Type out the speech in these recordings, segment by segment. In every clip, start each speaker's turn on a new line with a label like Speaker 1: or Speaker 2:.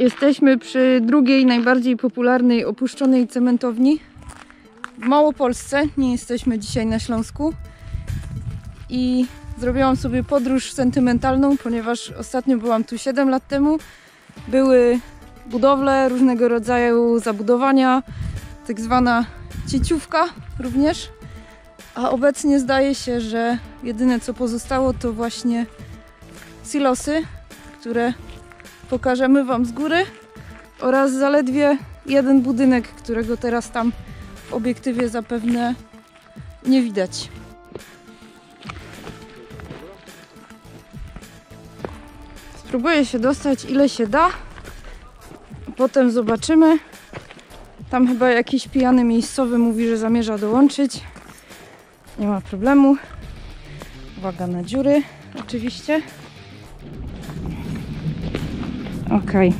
Speaker 1: Jesteśmy przy drugiej, najbardziej popularnej opuszczonej cementowni w Małopolsce. Nie jesteśmy dzisiaj na Śląsku. I zrobiłam sobie podróż sentymentalną, ponieważ ostatnio byłam tu 7 lat temu. Były budowle, różnego rodzaju zabudowania, tak zwana cieciówka również. A obecnie zdaje się, że jedyne co pozostało to właśnie silosy, które pokażemy Wam z góry, oraz zaledwie jeden budynek, którego teraz tam w obiektywie zapewne nie widać. Spróbuję się dostać ile się da, potem zobaczymy. Tam chyba jakiś pijany miejscowy mówi, że zamierza dołączyć. Nie ma problemu. Uwaga na dziury, oczywiście. Okej.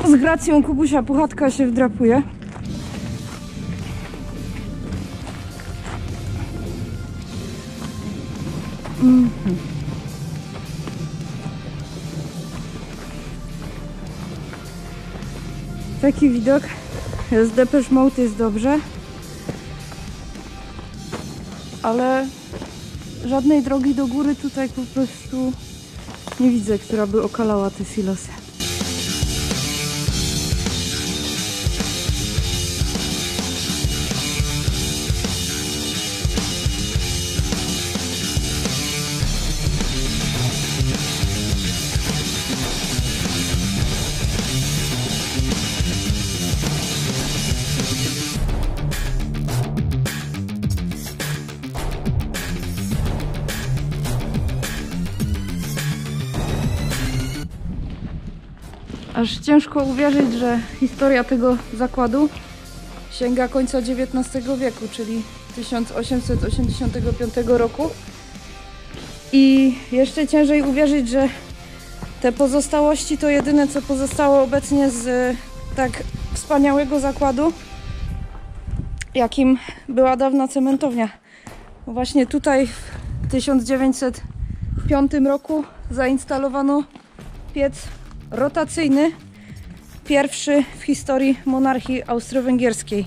Speaker 1: Z gracją Kubusia Puchatka się wdrapuje. Taki widok z Depeche Mode jest dobrze, ale żadnej drogi do góry tutaj po prostu nie widzę, która by okalała te silosy. Aż ciężko uwierzyć, że historia tego zakładu sięga końca XIX wieku, czyli 1885 roku. I jeszcze ciężej uwierzyć, że te pozostałości to jedyne, co pozostało obecnie z tak wspaniałego zakładu, jakim była dawna cementownia. Bo właśnie tutaj w 1905 roku zainstalowano piec rotacyjny, pierwszy w historii monarchii austro-węgierskiej.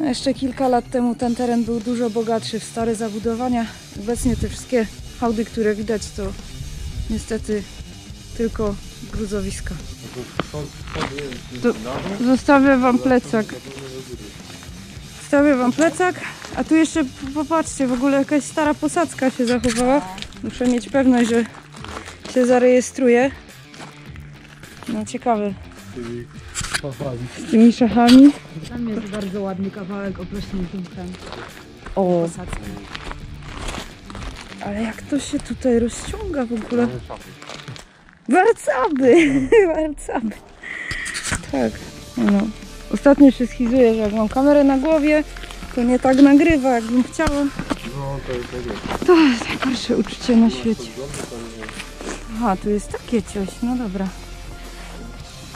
Speaker 1: Jeszcze kilka lat temu ten teren był dużo bogatszy w stare zabudowania. Obecnie te wszystkie hałdy, które widać, to niestety tylko gruzowiska. Zostawię Wam plecak. Zostawię Wam plecak, a tu jeszcze popatrzcie, w ogóle jakaś stara posadzka się zachowała. Muszę mieć pewność, że się zarejestruje. No ciekawe. Z tymi szachami.
Speaker 2: Tam jest bardzo ładny kawałek opleśniętym chem.
Speaker 1: O! Ale jak to się tutaj rozciąga w ogóle? Warcaby! Warcaby. Tak. No. Ostatnio się schizuję, że jak mam kamerę na głowie, to nie tak nagrywa, jakbym chciała.
Speaker 3: No to
Speaker 1: To jest najgorsze uczucie na świecie. Aha, tu jest takie coś, no dobra.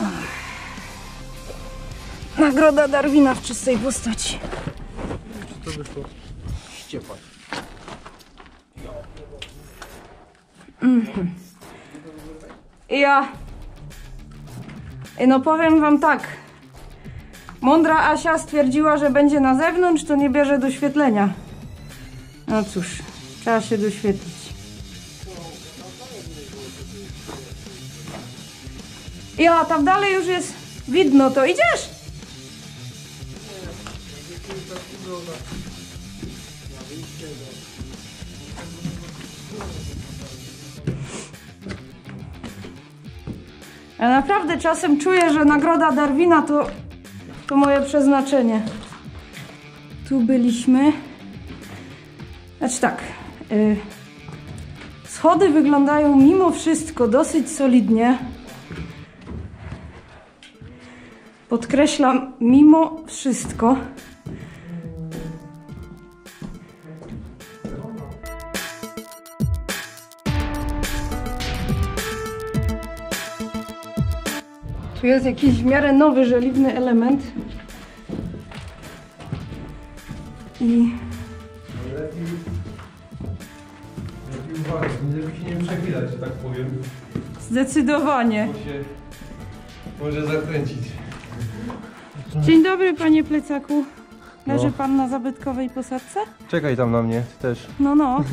Speaker 1: Ach. Nagroda Darwina w czystej postaci.
Speaker 3: Czy to wyszło? Ściepać.
Speaker 1: No powiem Wam tak. Mądra Asia stwierdziła, że będzie na zewnątrz, to nie bierze doświetlenia. No cóż, trzeba się doświetlić. Ja, tam dalej już jest widno, to idziesz? Ja naprawdę czasem czuję, że nagroda Darwina to moje przeznaczenie. Tu byliśmy. Znaczy tak. Schody wyglądają mimo wszystko dosyć solidnie. Podkreślam, mimo wszystko. Tu jest jakiś w miarę nowy, żeliwny element. I...
Speaker 3: Lepiej uważać, żeby się nie przechylać, że tak powiem.
Speaker 1: Zdecydowanie.
Speaker 3: Może zakręcić.
Speaker 1: Dzień dobry, panie plecaku. Leży
Speaker 3: No.
Speaker 1: pan na zabytkowej posadce?
Speaker 3: Czekaj tam na mnie też.
Speaker 1: No, no.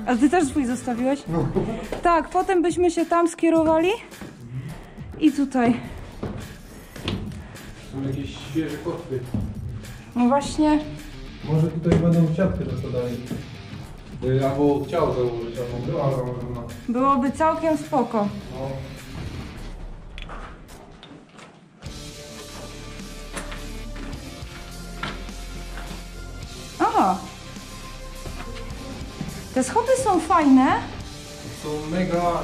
Speaker 1: A ty też swój zostawiłeś?
Speaker 3: No.
Speaker 1: Tak, potem byśmy się tam skierowali. I tutaj.
Speaker 3: Są jakieś świeże kotwy.
Speaker 1: No właśnie.
Speaker 3: Może tutaj będą siatkę zasadali. Albo chciał założyć, albo była założona.
Speaker 1: Byłoby całkiem spoko.
Speaker 3: No.
Speaker 1: Aha. Te schody są fajne,
Speaker 3: Są mega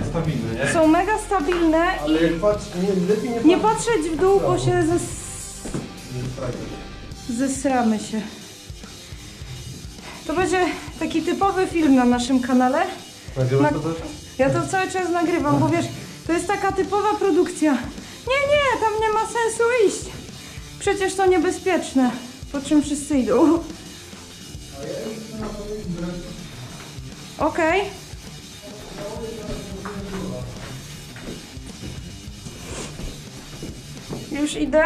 Speaker 3: stabilne, nie?
Speaker 1: są mega stabilne
Speaker 3: Ale jak patrz, lepiej
Speaker 1: i nie patrzeć w dół, bo się
Speaker 3: Nie
Speaker 1: zesramy się. To będzie taki typowy film na naszym kanale.
Speaker 3: Nagrywasz to też?
Speaker 1: Ja to cały czas nagrywam, bo wiesz, to jest taka typowa produkcja. Nie, tam nie ma sensu iść. Przecież to niebezpieczne. Po czym wszyscy idą. Okej. Już idę.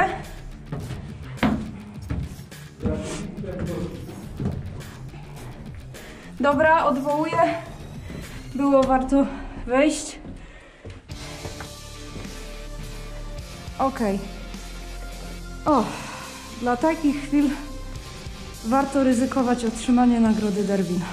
Speaker 1: Dobra, odwołuję. Było warto wejść. Okej. O, dla takich chwil warto ryzykować otrzymanie nagrody Darwina.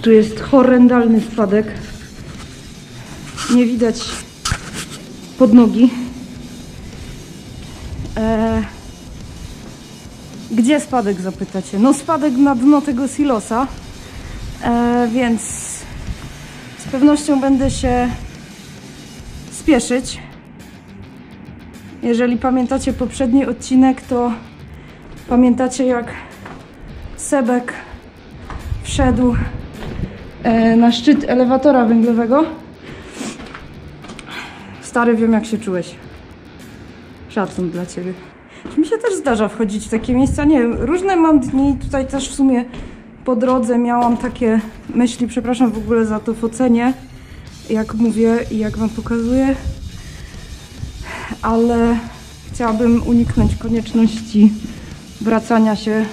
Speaker 1: Tu jest horrendalny spadek. Nie widać pod nogi. Gdzie spadek, zapytacie? No spadek na dno tego silosa. Więc z pewnością będę się spieszyć. Jeżeli pamiętacie poprzedni odcinek, to pamiętacie, jak Sebek wszedł na szczyt elewatora węglowego. Stary, wiem, jak się czułeś. Szacun dla ciebie. Mi się też zdarza wchodzić w takie miejsca. Nie wiem, różne mam dni. Tutaj też w sumie po drodze miałam takie myśli. Przepraszam w ogóle za to focenie, jak mówię i jak wam pokazuję. Ale chciałabym uniknąć konieczności wracania się.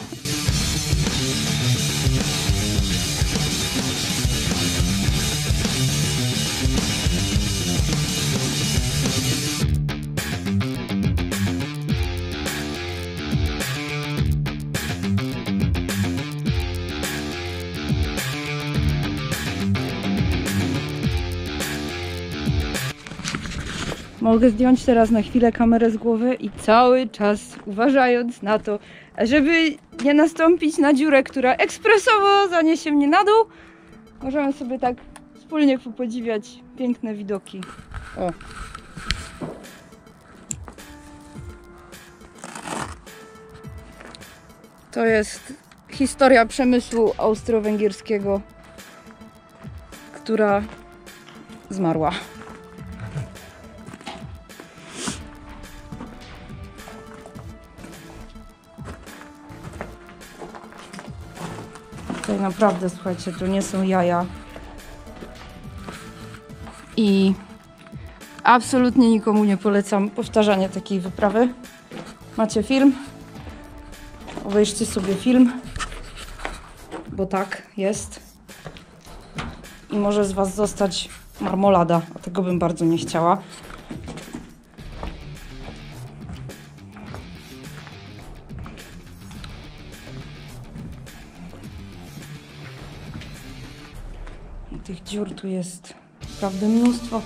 Speaker 1: Mogę zdjąć teraz na chwilę kamerę z głowy i cały czas uważając na to, żeby nie nastąpić na dziurę, która ekspresowo zaniesie mnie na dół, możemy sobie tak wspólnie popodziwiać piękne widoki. O. To jest historia przemysłu austro-węgierskiego, która zmarła. Tutaj naprawdę, słuchajcie, to nie są jaja. I absolutnie nikomu nie polecam powtarzania takiej wyprawy. Macie film? Obejrzcie sobie film, bo tak jest. I może z was zostać marmolada, a tego bym bardzo nie chciała. Tych dziur tu jest naprawdę mnóstwo.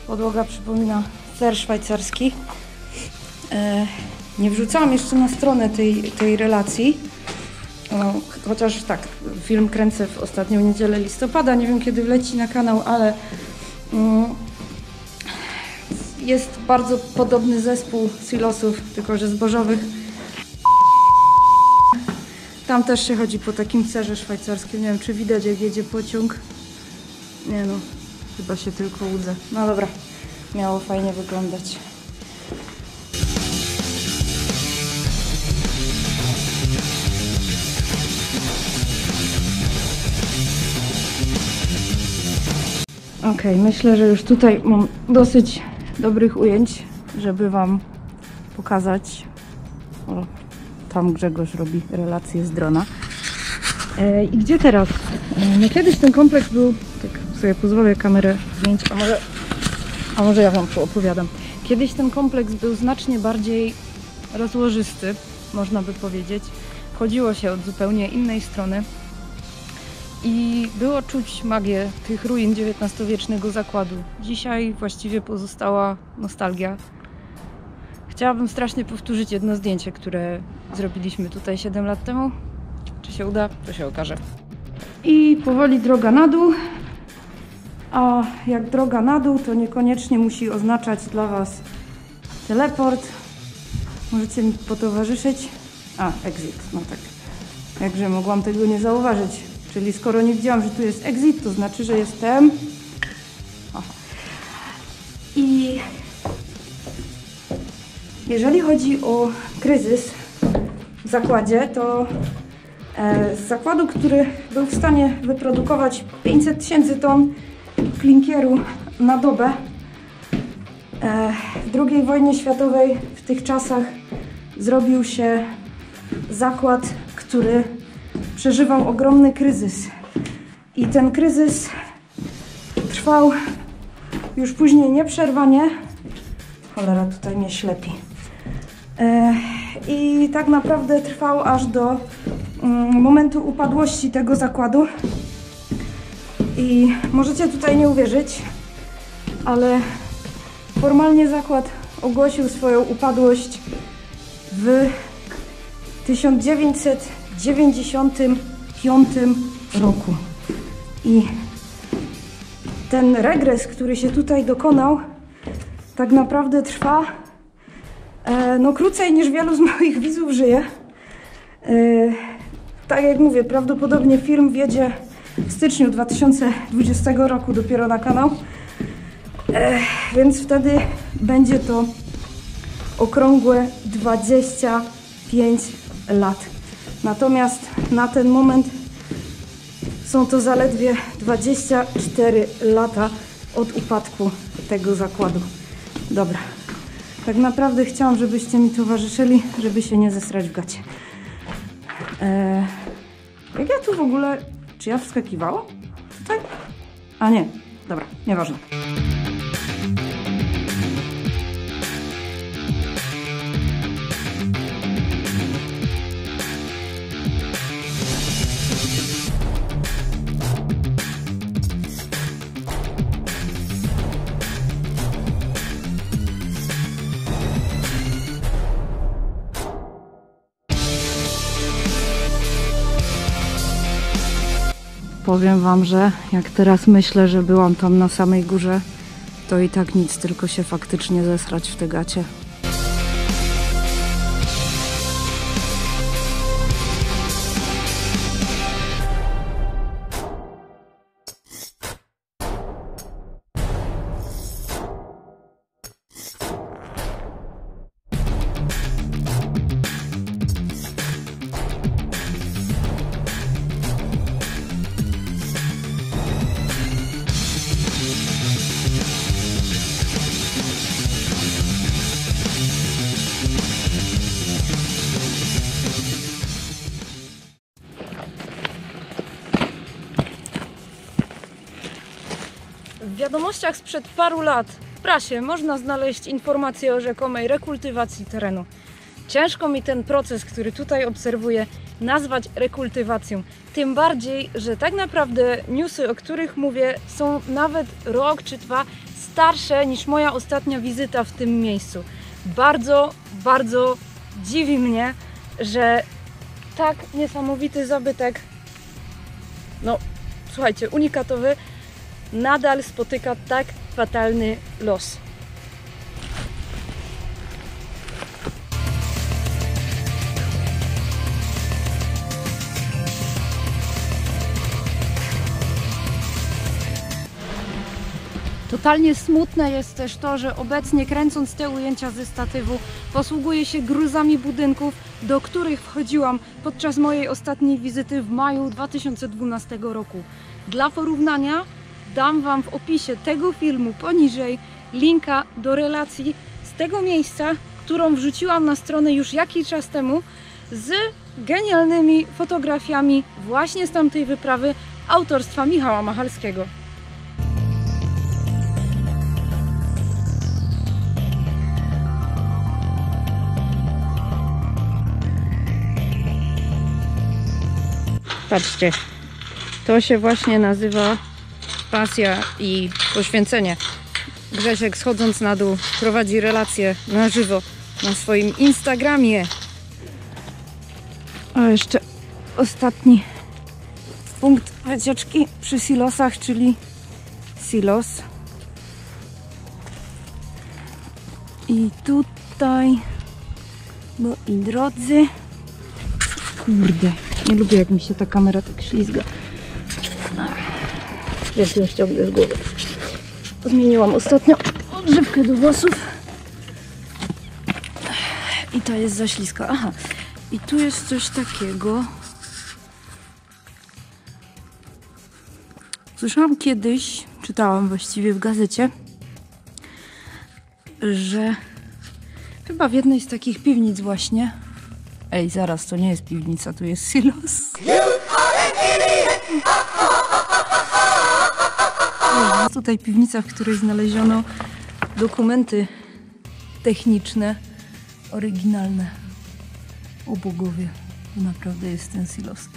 Speaker 1: Podłoga przypomina ser szwajcarski. Nie wrzucałam jeszcze na stronę tej relacji. Chociaż tak, film kręcę w ostatnią niedzielę listopada. Nie wiem, kiedy wleci na kanał, ale jest bardzo podobny zespół silosów, tylko że zbożowych. Tam też się chodzi po takim serze szwajcarskim. Nie wiem, czy widać, jak jedzie pociąg. Nie no, chyba się tylko łudzę. No dobra, miało fajnie wyglądać. Okej, myślę, że już tutaj mam dosyć dobrych ujęć, żeby Wam pokazać. O, tam Grzegorz robi relacje z drona. I gdzie teraz? No kiedyś ten kompleks był, tak sobie pozwolę kamerę zdjąć, a może ja Wam tu opowiadam. Kiedyś ten kompleks był znacznie bardziej rozłożysty, można by powiedzieć. Chodziło się od zupełnie innej strony. I było czuć magię tych ruin XIX-wiecznego zakładu. Dzisiaj właściwie pozostała nostalgia. Chciałabym strasznie powtórzyć jedno zdjęcie, które zrobiliśmy tutaj 7 lat temu. Czy się uda? To się okaże. I powoli droga na dół. A jak droga na dół, to niekoniecznie musi oznaczać dla Was teleport. Możecie mi potowarzyszyć. A, exit, no tak. Jakże mogłam tego nie zauważyć. Czyli skoro nie widziałam, że tu jest exit, to znaczy, że jestem... Aha. I jeżeli chodzi o kryzys w zakładzie, to z zakładu, który był w stanie wyprodukować 500 000 ton klinkieru na dobę, w II wojnie światowej w tych czasach zrobił się zakład, który przeżywał ogromny kryzys. I ten kryzys trwał już później nieprzerwanie. Cholera, tutaj mnie ślepi. I tak naprawdę trwał aż do momentu upadłości tego zakładu. I możecie tutaj nie uwierzyć, ale formalnie zakład ogłosił swoją upadłość w 1995 roku. I ten regres, który się tutaj dokonał, tak naprawdę trwa no krócej niż wielu z moich widzów żyje. Tak jak mówię, prawdopodobnie film wjedzie w styczniu 2020 roku dopiero na kanał. Więc wtedy będzie to okrągłe 25 lat. Natomiast na ten moment są to zaledwie 24 lata od upadku tego zakładu. Dobra. Tak naprawdę chciałam, żebyście mi towarzyszyli, żeby się nie zesrać w gacie. Jak ja tu w ogóle... Czy ja wskakiwałam? Tutaj? A nie. Dobra, nieważne. Powiem Wam, że jak teraz myślę, że byłam tam na samej górze, to i tak nic, tylko się faktycznie zesrać w te gacie. W wiadomościach sprzed paru lat w prasie można znaleźć informacje o rzekomej rekultywacji terenu. Ciężko mi ten proces, który tutaj obserwuję, nazwać rekultywacją. Tym bardziej, że tak naprawdę newsy, o których mówię, są nawet rok czy dwa starsze niż moja ostatnia wizyta w tym miejscu. Bardzo, bardzo dziwi mnie, że tak niesamowity zabytek, no słuchajcie, unikatowy, nadal spotyka tak fatalny los. Totalnie smutne jest też to, że obecnie kręcąc te ujęcia ze statywu posługuję się gruzami budynków, do których wchodziłam podczas mojej ostatniej wizyty w maju 2012 roku. Dla porównania dam Wam w opisie tego filmu poniżej linka do relacji z tego miejsca, którą wrzuciłam na stronę już jakiś czas temu z genialnymi fotografiami właśnie z tamtej wyprawy autorstwa Michała Machalskiego. Patrzcie, to się właśnie nazywa pasja i poświęcenie. Grzesiek, schodząc na dół, prowadzi relacje na żywo na swoim Instagramie. A jeszcze ostatni punkt wycieczki przy silosach, czyli silos. I tutaj, moi drodzy, kurde, nie lubię jak mi się ta kamera tak ślizga. Więc ją ściągnę z głowy. Zmieniłam ostatnio odżywkę do włosów. I to jest za śliska. Aha. I tu jest coś takiego. Słyszałam kiedyś, czytałam właściwie w gazecie, że chyba w jednej z takich piwnic właśnie. Ej, zaraz, to nie jest piwnica, tu jest silos. Jest tutaj piwnica, w której znaleziono dokumenty techniczne, oryginalne. O bogowie, to naprawdę jest ten silos.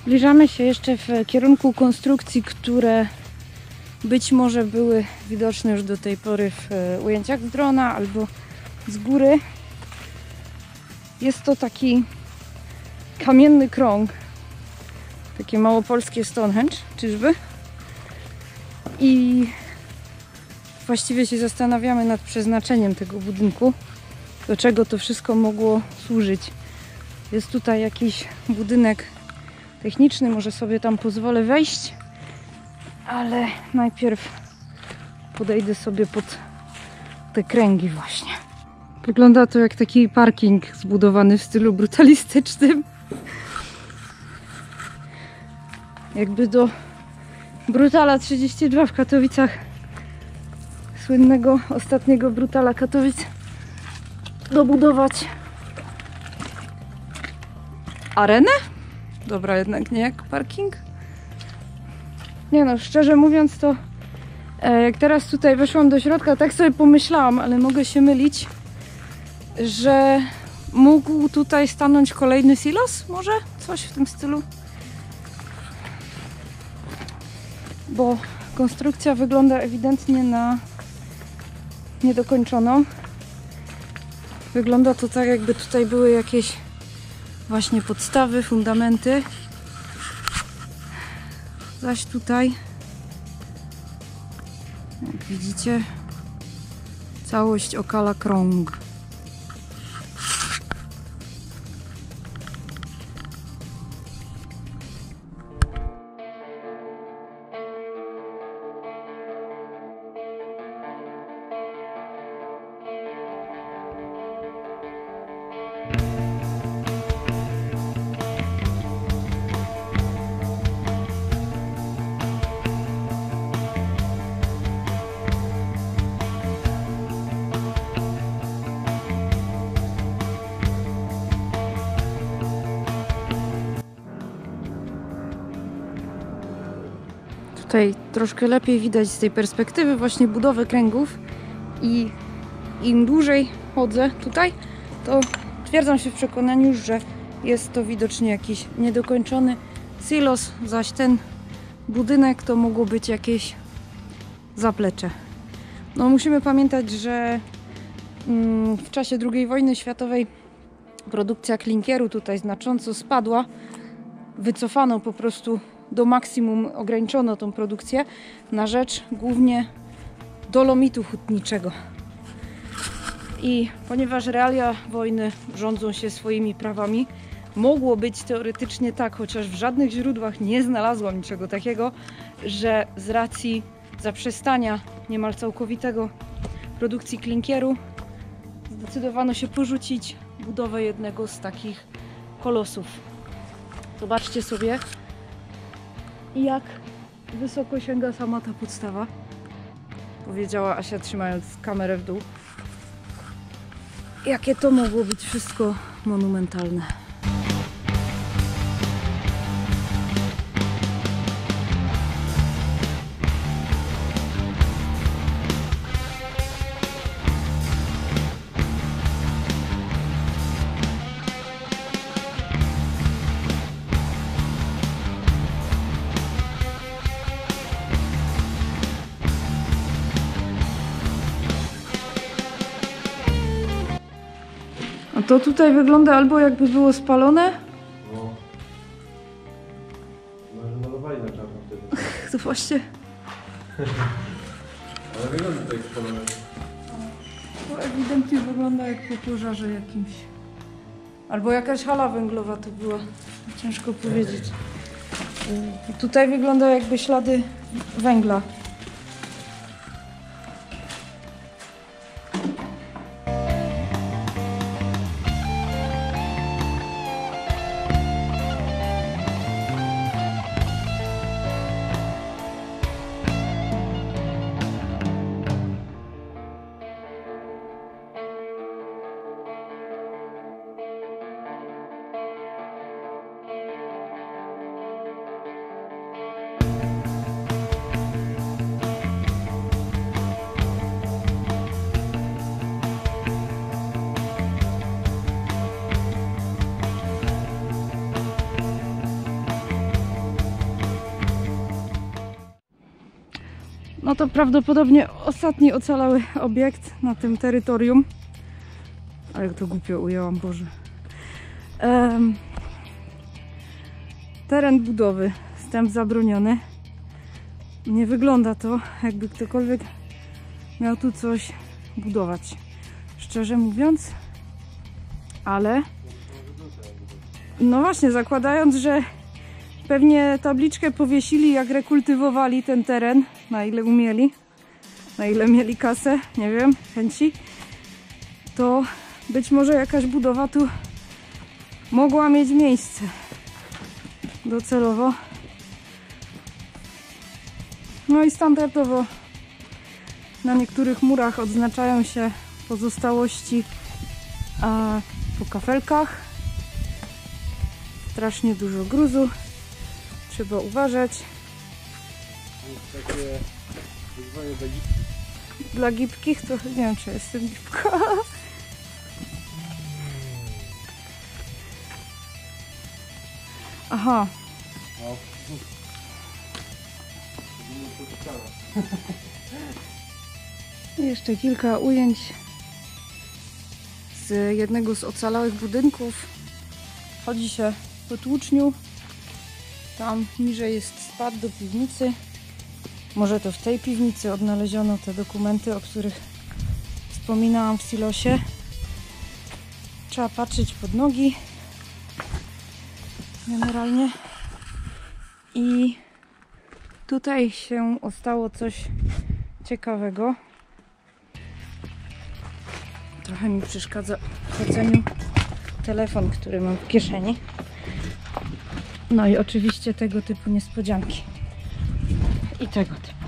Speaker 1: Zbliżamy się jeszcze w kierunku konstrukcji, które być może były widoczne już do tej pory w ujęciach z drona albo z góry. Jest to taki kamienny krąg, takie małopolskie Stonehenge, czyżby? I właściwie się zastanawiamy nad przeznaczeniem tego budynku, do czego to wszystko mogło służyć. Jest tutaj jakiś budynek techniczny, może sobie tam pozwolę wejść, ale najpierw podejdę sobie pod te kręgi właśnie. Wygląda to jak taki parking zbudowany w stylu brutalistycznym. Jakby do Brutala 32 w Katowicach, słynnego ostatniego Brutala Katowic, dobudować arenę? Dobra, jednak nie jak parking. Nie no, szczerze mówiąc to jak teraz tutaj weszłam do środka, tak sobie pomyślałam, ale mogę się mylić, że mógł tutaj stanąć kolejny silos? Może? Coś w tym stylu? Bo konstrukcja wygląda ewidentnie na niedokończoną. Wygląda to tak, jakby tutaj były jakieś właśnie podstawy, fundamenty. Zaś tutaj, jak widzicie, całość okala krąg. Tutaj troszkę lepiej widać z tej perspektywy właśnie budowę kręgów i im dłużej chodzę tutaj, to twierdzam się w przekonaniu, że jest to widocznie jakiś niedokończony silos, zaś ten budynek to mogło być jakieś zaplecze. No musimy pamiętać, że w czasie II wojny światowej produkcja klinkieru tutaj znacząco spadła. Wycofano po prostu do maksimum, ograniczono tą produkcję na rzecz głównie dolomitu hutniczego. I ponieważ realia wojny rządzą się swoimi prawami, mogło być teoretycznie tak, chociaż w żadnych źródłach nie znalazłam niczego takiego, że z racji zaprzestania niemal całkowitego produkcji klinkieru zdecydowano się porzucić budowę jednego z takich kolosów. Zobaczcie sobie, jak wysoko sięga sama ta podstawa, powiedziała Asia, trzymając kamerę w dół. Jakie to mogło być wszystko monumentalne. A to tutaj wygląda albo jakby było spalone.
Speaker 3: No. Może malowali na czarno wtedy.
Speaker 1: To właśnie.
Speaker 3: Ale wygląda to jak spalone.
Speaker 1: To ewidentnie wygląda jak po pożarze jakimś. Albo jakaś hala węglowa to była. Ciężko powiedzieć. Tutaj wygląda jakby ślady węgla. No to prawdopodobnie ostatni ocalały obiekt na tym terytorium. Ale to głupio ujęłam, Boże. Teren budowy, wstęp zabroniony. Nie wygląda to, jakby ktokolwiek miał tu coś budować. Szczerze mówiąc. Ale no właśnie, zakładając, że pewnie tabliczkę powiesili, jak rekultywowali ten teren, na ile umieli, na ile mieli kasę, nie wiem, chęci, to być może jakaś budowa tu mogła mieć miejsce docelowo. No i standardowo na niektórych murach odznaczają się pozostałości po kafelkach. Strasznie dużo gruzu. Trzeba uważać.
Speaker 3: Takie wyzwanie dla gipki.
Speaker 1: Dla gipkich to nie wiem, czy jestem gipka. Aha.
Speaker 3: No.
Speaker 1: Jeszcze kilka ujęć z jednego z ocalałych budynków. Chodzi się po tłuczniu. Tam niżej jest spad do piwnicy. Może to w tej piwnicy odnaleziono te dokumenty, o których wspominałam w silosie. Trzeba patrzeć pod nogi. Generalnie. I tutaj się ostało coś ciekawego. Trochę mi przeszkadza w chodzeniu telefon, który mam w kieszeni. No i oczywiście tego typu niespodzianki. I tego typu.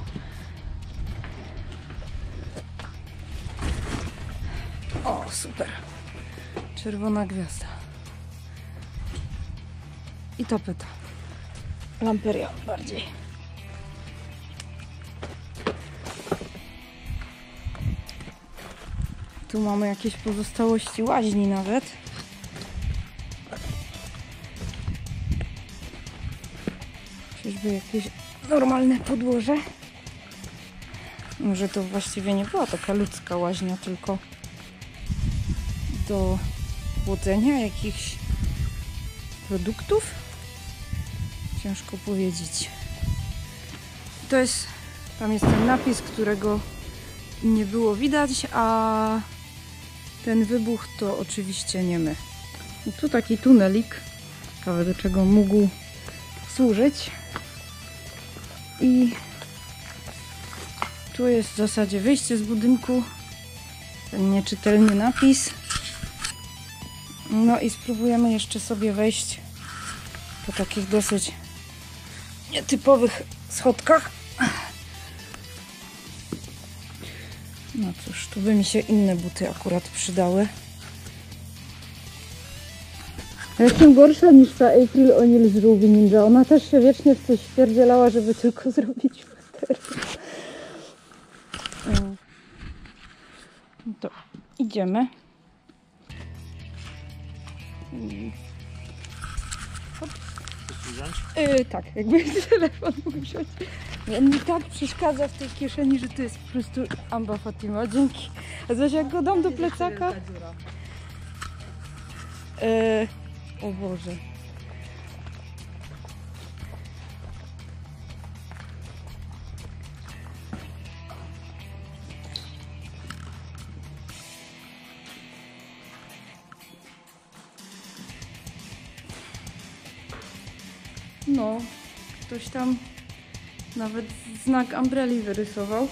Speaker 1: O, super. Czerwona gwiazda. I tapeta. Lamperia bardziej. Tu mamy jakieś pozostałości łaźni nawet. Czyżby jakieś normalne podłoże? Może to właściwie nie była taka ludzka łaźnia, tylko do chłodzenia jakichś produktów? Ciężko powiedzieć. Tam jest ten napis, którego nie było widać, a ten wybuch to oczywiście nie my. Tu taki tunelik Ciekawe, do czego mógł służyć. I tu jest w zasadzie wyjście z budynku. Ten nieczytelny napis. No i spróbujemy jeszcze sobie wejść po takich dosyć nietypowych schodkach. No cóż, tu by mi się inne buty akurat przydały. Jestem gorsza niż ta April O'Neil z Ruby Ninja. Ona też się wiecznie w coś wpierdzielała, żeby tylko zrobić materiał. No to idziemy. Tak, jakby telefon mógł wziąć. On mi tak przeszkadza w tej kieszeni, że to jest po prostu Amba Fatima. Dzięki. A zaś jak go dam do plecaka... O Boże. No, ktoś tam nawet znak umbrelli wyrysował.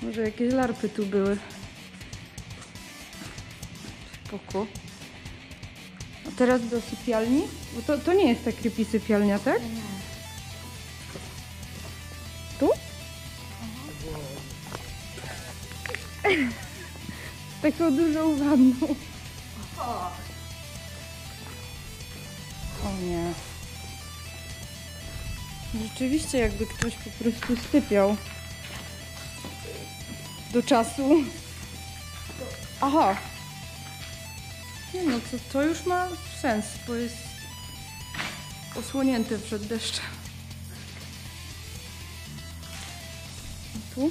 Speaker 1: Może jakieś larpy tu były. Spoko. A teraz do sypialni? Bo to nie jest ta creepy sypialnia, tak? Tu? Z taką dużą wanną. O nie. Rzeczywiście jakby ktoś po prostu sypiał do czasu. Aha. Nie no, to już ma sens, bo jest osłonięte przed deszczem. A tu?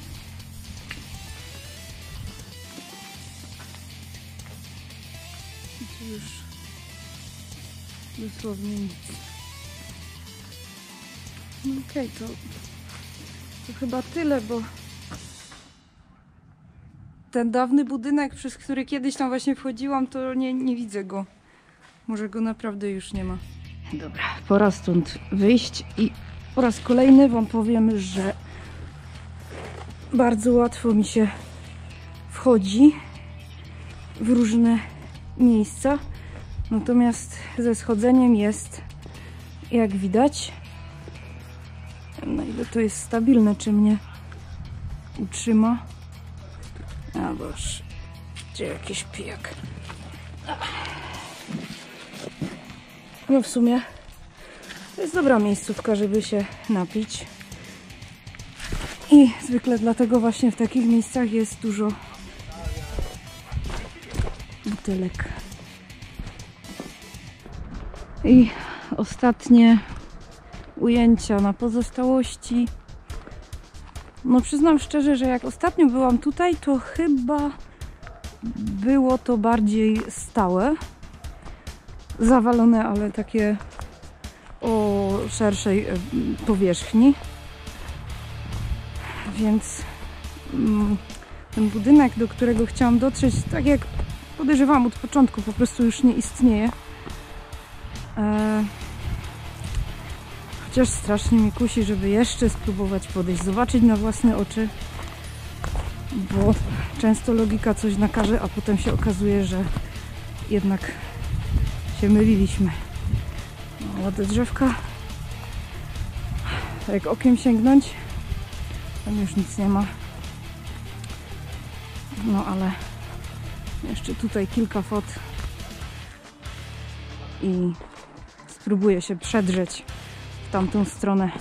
Speaker 1: I tu już dosłownie nic. No okej, to chyba tyle, bo ten dawny budynek, przez który kiedyś tam właśnie wchodziłam, to nie widzę go. Może go naprawdę już nie ma. Dobra, pora stąd wyjść i po raz kolejny wam powiem, że bardzo łatwo mi się wchodzi w różne miejsca. Natomiast ze schodzeniem jest, jak widać, na ile to jest stabilne, czy mnie utrzyma. A boż, gdzie jakiś pijak. No w sumie to jest dobra miejscówka, żeby się napić. I zwykle dlatego właśnie w takich miejscach jest dużo butelek. I ostatnie ujęcia na pozostałości. No przyznam szczerze, że jak ostatnio byłam tutaj, to chyba było to bardziej stałe. Zawalone, ale takie o szerszej powierzchni. Więc ten budynek, do którego chciałam dotrzeć, tak jak podejrzewam od początku, po prostu już nie istnieje. Chociaż strasznie mnie kusi, żeby jeszcze spróbować podejść, zobaczyć na własne oczy, bo często logika coś nakaże, a potem się okazuje, że jednak się myliliśmy. No, ładne drzewka. Jak okiem sięgnąć, tam już nic nie ma. No ale jeszcze tutaj kilka fot i spróbuję się przedrzeć w tamtą stronę.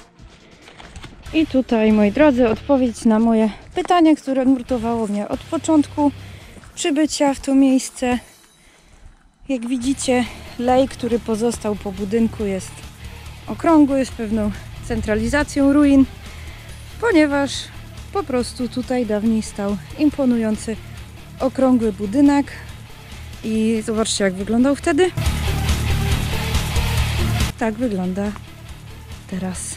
Speaker 1: I tutaj, moi drodzy, odpowiedź na moje pytanie, które nurtowało mnie od początku przybycia w to miejsce. Jak widzicie, lej, który pozostał po budynku, jest okrągły, z pewną centralizacją ruin, ponieważ po prostu tutaj dawniej stał imponujący okrągły budynek. I zobaczcie, jak wyglądał wtedy. Tak wygląda teraz.